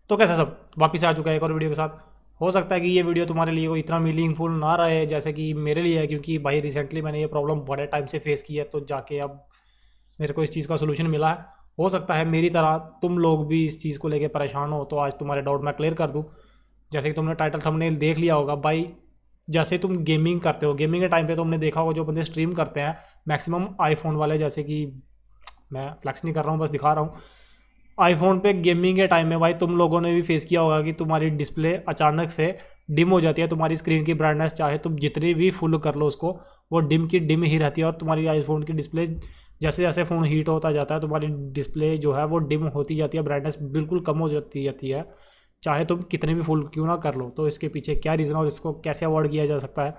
तो कैसा सब वापस आ चुका है एक और वीडियो के साथ। हो सकता है कि ये वीडियो तुम्हारे लिए कोई इतना मीनिंगफुल ना रहे जैसे कि मेरे लिए है, क्योंकि भाई रिसेंटली मैंने ये प्रॉब्लम बड़े टाइम से फेस की है, तो जाके अब मेरे को इस चीज़ का सोल्यूशन मिला है। हो सकता है मेरी तरह तुम लोग भी इस चीज़ को लेके परेशान हो, तो आज तुम्हारे डाउट मैं क्लियर कर दूँ। जैसे कि तुमने टाइटल थंबनेल देख लिया होगा भाई, जैसे तुम गेमिंग करते हो, गेमिंग के टाइम पे तुमने देखा होगा जो बंदे स्ट्रीम करते हैं मैक्सिमम आईफोन वाले, जैसे कि मैं फ्लैक्स नहीं कर रहा हूँ, बस दिखा रहा हूँ। आईफोन पे गेमिंग के टाइम में भाई तुम लोगों ने भी फेस किया होगा कि तुम्हारी डिस्प्ले अचानक से डिम हो जाती है। तुम्हारी स्क्रीन की ब्राइटनेस चाहे तुम जितनी भी फुल कर लो उसको, वो डिम की डिम ही रहती है। और तुम्हारी आईफोन की डिस्प्ले जैसे जैसे फ़ोन हीट होता जाता है तुम्हारी डिस्प्ले जो है वो डिम होती जाती है, ब्राइटनेस बिल्कुल कम हो जाती है, चाहे तुम कितने भी फुल क्यों ना कर लो। तो इसके पीछे क्या रीज़न है और इसको कैसे अवॉइड किया जा सकता है,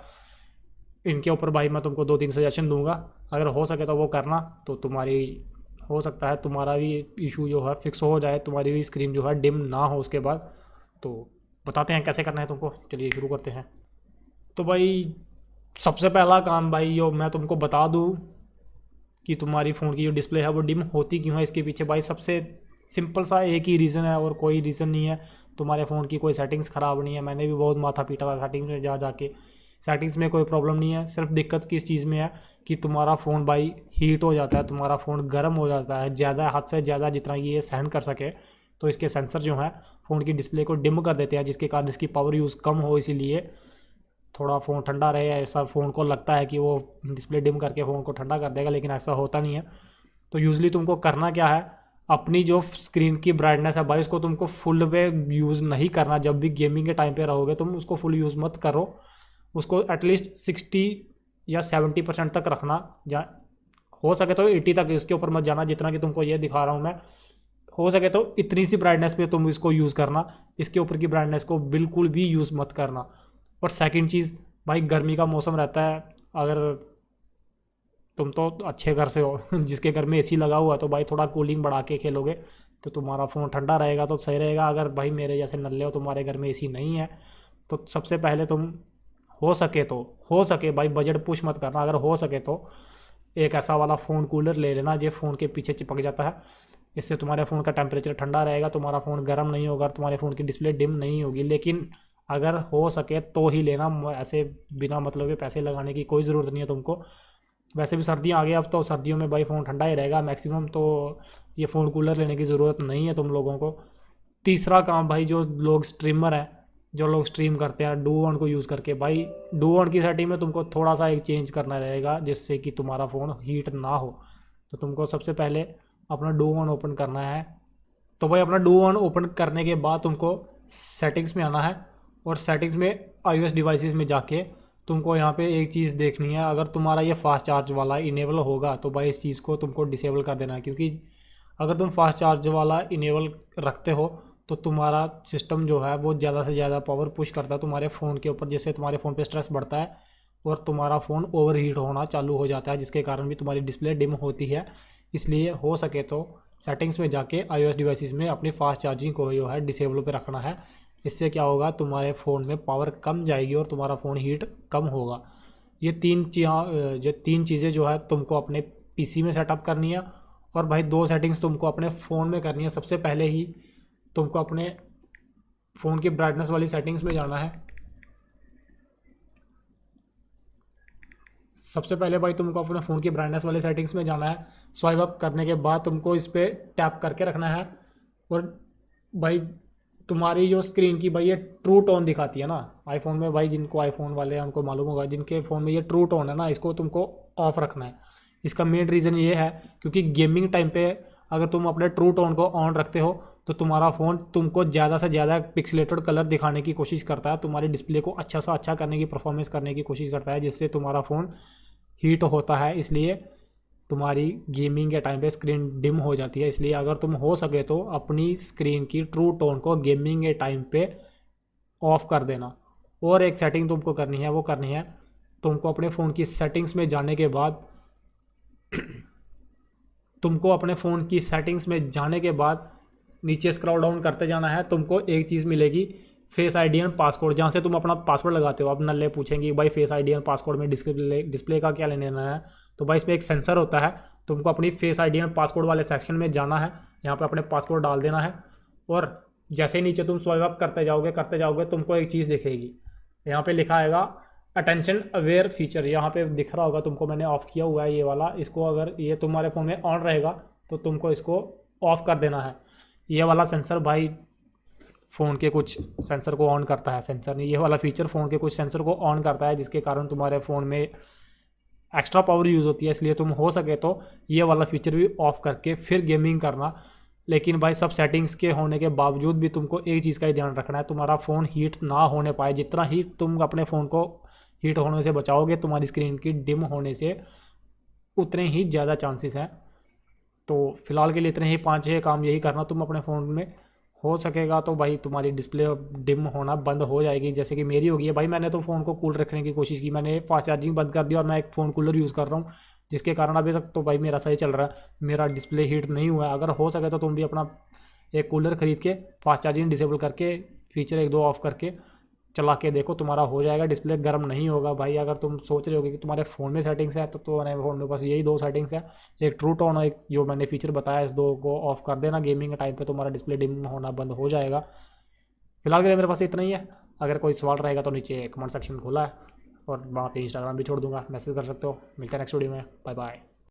इनके ऊपर भाई मैं तुमको 2-3 सजेशन दूंगा। अगर हो सके तो वो करना, तो तुम्हारी हो सकता है तुम्हारा भी इशू जो है फिक्स हो जाए, तुम्हारी भी स्क्रीन जो है डिम ना हो उसके बाद। तो बताते हैं कैसे करना है तुमको, चलिए शुरू करते हैं। तो भाई सबसे पहला काम भाई यो मैं तुमको बता दूँ कि तुम्हारी फ़ोन की जो डिस्प्ले है वो डिम होती क्यों है। इसके पीछे भाई सबसे सिंपल सा एक ही रीज़न है और कोई रीज़न नहीं है। तुम्हारे फ़ोन की कोई सेटिंग्स ख़राब नहीं है, मैंने भी बहुत माथा पीटा था सेटिंग्स में जा जाके। सेटिंग्स में कोई प्रॉब्लम नहीं है, सिर्फ दिक्कत किस चीज़ में है कि तुम्हारा फ़ोन भाई हीट हो जाता है, तुम्हारा फ़ोन गर्म हो जाता है ज़्यादा, हद से ज़्यादा जितना ये सहन कर सके। तो इसके सेंसर जो है फ़ोन की डिस्प्ले को डिम कर देते हैं, जिसके कारण इसकी पावर यूज़ कम हो, इसीलिए थोड़ा फ़ोन ठंडा रहे। ऐसा फ़ोन को लगता है कि वो डिस्प्ले डिम करके फ़ोन को ठंडा कर देगा, लेकिन ऐसा होता नहीं है। तो यूज़ली तुमको करना क्या है, अपनी जो स्क्रीन की ब्राइटनेस है भाई उसको तुमको फुल पे यूज़ नहीं करना। जब भी गेमिंग के टाइम पे रहोगे तुम उसको फुल यूज़ मत करो, उसको एटलीस्ट 60 या 70% तक रखना। जा हो सके तो 80 तक, इसके ऊपर मत जाना। जितना कि तुमको ये दिखा रहा हूँ मैं, हो सके तो इतनी सी ब्राइटनेस पे तुम इसको यूज़ करना, इसके ऊपर की ब्राइटनेस को बिल्कुल भी यूज़ मत करना। और सेकंड चीज़ भाई, गर्मी का मौसम रहता है, अगर तुम तो अच्छे घर से हो जिसके घर में एसी लगा हुआ है, तो भाई थोड़ा कूलिंग बढ़ा के खेलोगे तो तुम्हारा फ़ोन ठंडा रहेगा तो सही रहेगा। अगर भाई मेरे जैसे नल्ले हो, तुम्हारे घर में एसी नहीं है, तो सबसे पहले तुम हो सके भाई बजट पुश मत करना। अगर हो सके तो एक ऐसा वाला फ़ोन कूलर ले लेना जो फ़ोन के पीछे चिपक जाता है। इससे तुम्हारे फ़ोन का टेम्परेचर ठंडा रहेगा, तुम्हारा फ़ोन गर्म नहीं होगा, तुम्हारे फ़ोन की डिस्प्ले डिम नहीं होगी। लेकिन अगर हो सके तो ही लेना, ऐसे बिना मतलब के पैसे लगाने की कोई ज़रूरत नहीं है तुमको। वैसे भी सर्दियाँ आ गई, अब तो सर्दियों में भाई फ़ोन ठंडा ही रहेगा मैक्सिमम, तो ये फ़ोन कूलर लेने की ज़रूरत नहीं है तुम लोगों को। तीसरा काम भाई, जो लोग स्ट्रीमर हैं, जो लोग स्ट्रीम करते हैं डू ऑन को यूज़ करके, भाई डू ऑन की सेटिंग में तुमको थोड़ा सा एक चेंज करना रहेगा जिससे कि तुम्हारा फ़ोन हीट ना हो। तो तुमको सबसे पहले अपना डू ऑन ओपन करना है। तो भाई अपना डू ऑन ओपन करने के बाद तुमको सेटिंग्स में आना है, और सेटिंग्स में iOS डिवाइसेस में जाके तुमको यहाँ पे एक चीज़ देखनी है। अगर तुम्हारा ये फास्ट चार्ज वाला इनेबल होगा तो भाई इस चीज़ को तुमको डिसेबल कर देना है, क्योंकि अगर तुम फास्ट चार्ज वाला इनेबल रखते हो तो तुम्हारा सिस्टम जो है वो ज़्यादा से ज़्यादा पावर पुश करता है तुम्हारे फ़ोन के ऊपर, जिससे तुम्हारे फ़ोन पे स्ट्रेस बढ़ता है और तुम्हारा फ़ोन ओवर हीट होना चालू हो जाता है, जिसके कारण भी तुम्हारी डिस्प्ले डिम होती है। इसलिए हो सके तो सेटिंग्स में जाके iOS डिवाइसेस में अपनी फास्ट चार्जिंग को जो है डिसेबल पे रखना है। इससे क्या होगा, तुम्हारे फ़ोन में पावर कम जाएगी और तुम्हारा फ़ोन हीट कम होगा। जो तीन चीज़ें जो है तुमको अपने पीसी में सेटअप करनी है। और भाई दो सेटिंग्स तुमको अपने फ़ोन में करनी है। सबसे पहले ही तुमको अपने फ़ोन की ब्राइटनेस वाली सेटिंग्स में जाना है। सबसे पहले भाई तुमको अपने फ़ोन की ब्राइटनेस वाली सेटिंग्स में जाना है। स्वाइप अप करने के बाद तुमको इस पर टैप करके रखना है। और भाई तुम्हारी जो स्क्रीन की भाई ये ट्रू टोन दिखाती है ना आईफोन में, भाई जिनको आईफोन वाले हैं उनको मालूम होगा, जिनके फ़ोन में ये ट्रू टोन है ना, इसको तुमको ऑफ रखना है। इसका मेन रीज़न ये है क्योंकि गेमिंग टाइम पे अगर तुम अपने ट्रू टोन को ऑन रखते हो तो तुम्हारा फ़ोन तुमको ज़्यादा से ज़्यादा पिक्सलेटेड कलर दिखाने की कोशिश करता है, तुम्हारी डिस्प्ले को अच्छा सा अच्छा करने की परफॉर्मेंस करने की कोशिश करता है, जिससे तुम्हारा फ़ोन हीट होता है। इसलिए तुम्हारी गेमिंग के टाइम पे स्क्रीन डिम हो जाती है। इसलिए अगर तुम हो सके तो अपनी स्क्रीन की ट्रू टोन को गेमिंग के टाइम पे ऑफ कर देना। और एक सेटिंग तुमको करनी है, वो करनी है तुमको अपने फ़ोन की सेटिंग्स में जाने के बाद नीचे स्क्रॉल डाउन करते जाना है। तुमको एक चीज़ मिलेगी, फेस आईडी एंड पासवर्ड, जहाँ से तुम अपना पासवर्ड लगाते हो। अब नल्ले पूछेंगे भाई फेस आईडी एंड पासवर्ड में डिस्प्ले का क्या लेने देना है, तो भाई इसमें एक सेंसर होता है। तुमको अपनी फेस आईडी एंड पासवर्ड वाले सेक्शन में जाना है, यहाँ पे अपने पासवर्ड डाल देना है। और जैसे ही नीचे तुम स्वाइप अप करते जाओगे तुमको एक चीज़ दिखेगी, यहाँ पे लिखा आएगा अटेंशन अवेयर फीचर, यहाँ पे दिख रहा होगा तुमको, मैंने ऑफ़ किया हुआ है ये वाला। इसको अगर ये तुम्हारे फ़ोन में ऑन रहेगा तो तुमको इसको ऑफ़ कर देना है। ये वाला सेंसर भाई फ़ोन के कुछ सेंसर को ऑन करता है, सेंसर नहीं, ये वाला फीचर फ़ोन के कुछ सेंसर को ऑन करता है, जिसके कारण तुम्हारे फ़ोन में एक्स्ट्रा पावर यूज़ होती है। इसलिए तुम हो सके तो ये वाला फीचर भी ऑफ़ करके फिर गेमिंग करना। लेकिन भाई सब सेटिंग्स के होने के बावजूद भी तुमको एक चीज़ का ही ध्यान रखना है, तुम्हारा फ़ोन हीट ना होने पाए। जितना ही तुम अपने फ़ोन को हीट होने से बचाओगे, तुम्हारी स्क्रीन की डिम होने से उतने ही ज़्यादा चांसेस हैं। तो फिलहाल के लिए इतने ही 5-6 काम यही करना तुम अपने फ़ोन में। हो सकेगा तो भाई तुम्हारी डिस्प्ले डिम होना बंद हो जाएगी, जैसे कि मेरी हो गई है भाई। मैंने तो फ़ोन को कूल रखने की कोशिश की, मैंने फास्ट चार्जिंग बंद कर दी और मैं एक फ़ोन कूलर यूज़ कर रहा हूँ, जिसके कारण अभी तक तो भाई मेरा सही चल रहा है, मेरा डिस्प्ले हीट नहीं हुआ है। अगर हो सके तो तुम भी अपना एक कूलर ख़रीद के फास्ट चार्जिंग डिसेबल करके फीचर 1-2 ऑफ़ करके चला के देखो, तुम्हारा हो जाएगा, डिस्प्ले गर्म नहीं होगा भाई। अगर तुम सोच रहे हो कि तुम्हारे फ़ोन में सेटिंग्स है तो तुम्हारे फ़ोन में बस यही 2 सेटिंग्स है, एक ट्रू टोन और एक जो मैंने फीचर बताया, इस 2 को ऑफ़ कर देना। गेमिंग के टाइम पे तुम्हारा डिस्प्ले डिम होना बंद हो जाएगा। फिलहाल के लिए मेरे पास इतना ही है। अगर कोई सवाल रहेगा तो नीचे कमेंट सेक्शन खोला है और वहाँ पे इंस्टाग्राम भी छोड़ दूंगा, मैसेज कर सकते हो। मिलते हैं नेक्स्ट वीडियो में, बाय बाय।